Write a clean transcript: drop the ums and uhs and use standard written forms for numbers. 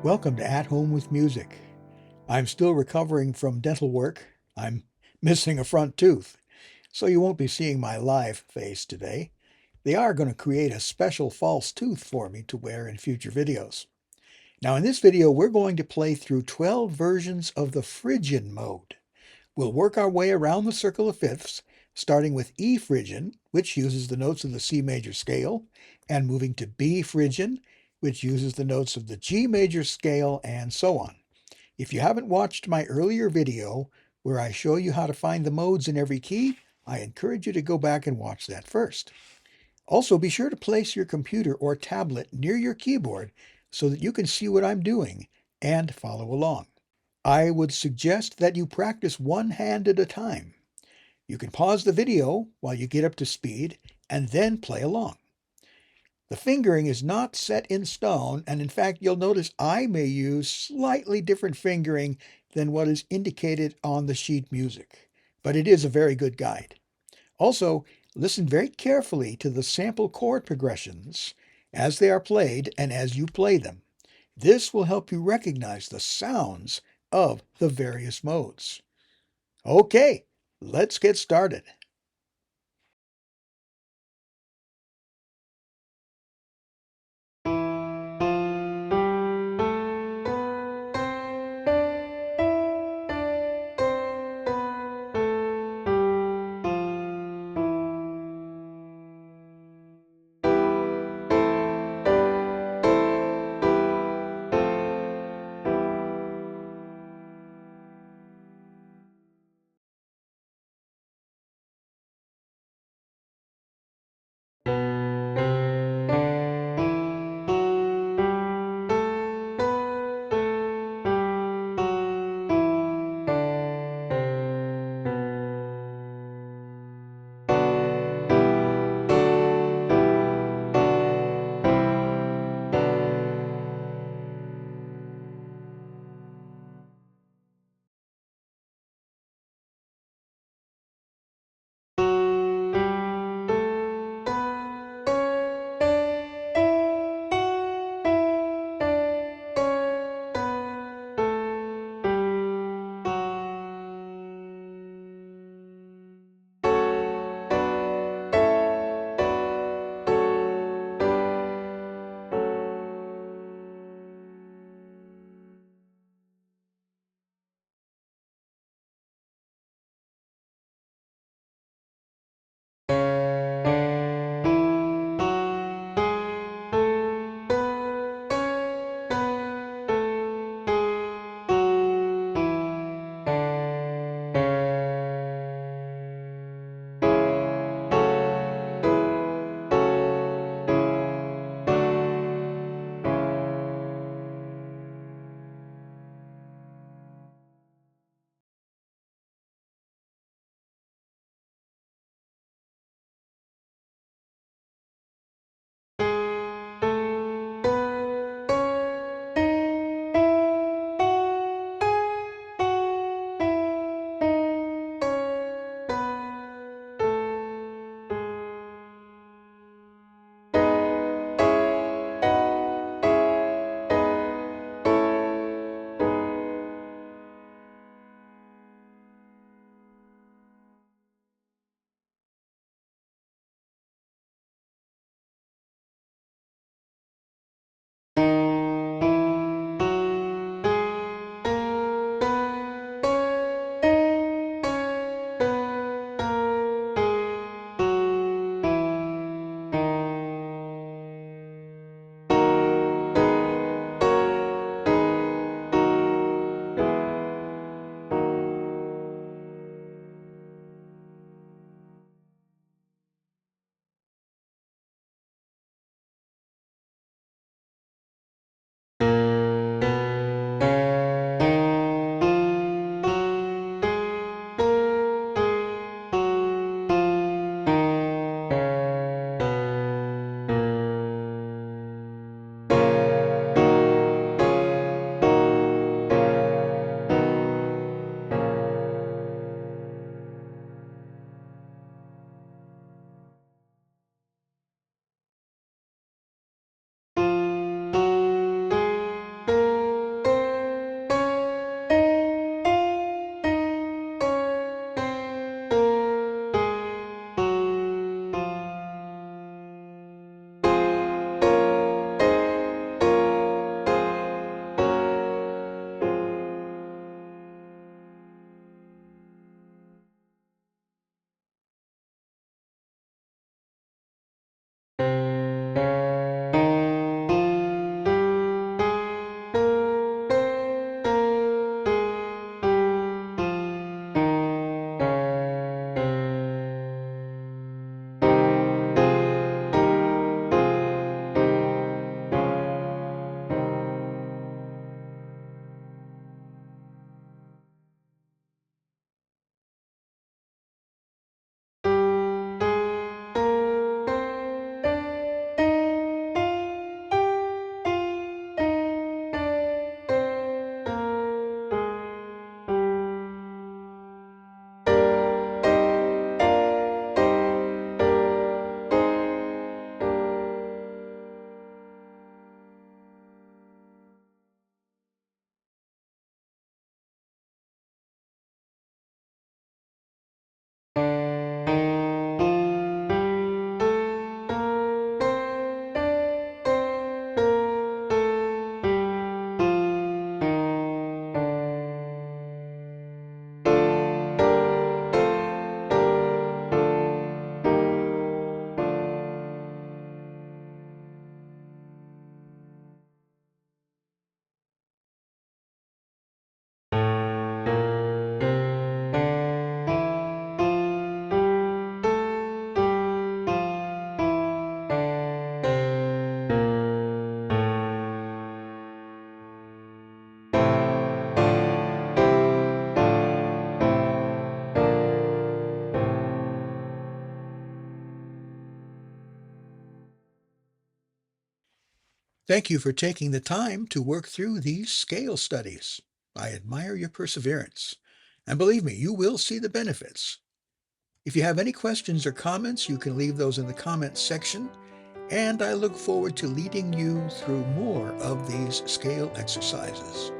Welcome to At Home with Music. I'm still recovering from dental work. I'm missing a front tooth, so you won't be seeing my live face today. They are going to create a special false tooth for me to wear in future videos. Now in this video, we're going to play through 12 versions of the Phrygian mode. We'll work our way around the circle of fifths, starting with E Phrygian, which uses the notes of the C major scale, and moving to B Phrygian, which uses the notes of the G major scale, and so on. If you haven't watched my earlier video where I show you how to find the modes in every key, I encourage you to go back and watch that first. Also, be sure to place your computer or tablet near your keyboard so that you can see what I'm doing and follow along. I would suggest that you practice one hand at a time. You can pause the video while you get up to speed and then play along. The fingering is not set in stone, and in fact, you'll notice I may use slightly different fingering than what is indicated on the sheet music, but it is a very good guide. Also, listen very carefully to the sample chord progressions as they are played and as you play them. This will help you recognize the sounds of the various modes. Okay, let's get started. Thank you for taking the time to work through these scale studies. I admire your perseverance. And believe me, you will see the benefits. If you have any questions or comments, you can leave those in the comments section, and I look forward to leading you through more of these scale exercises.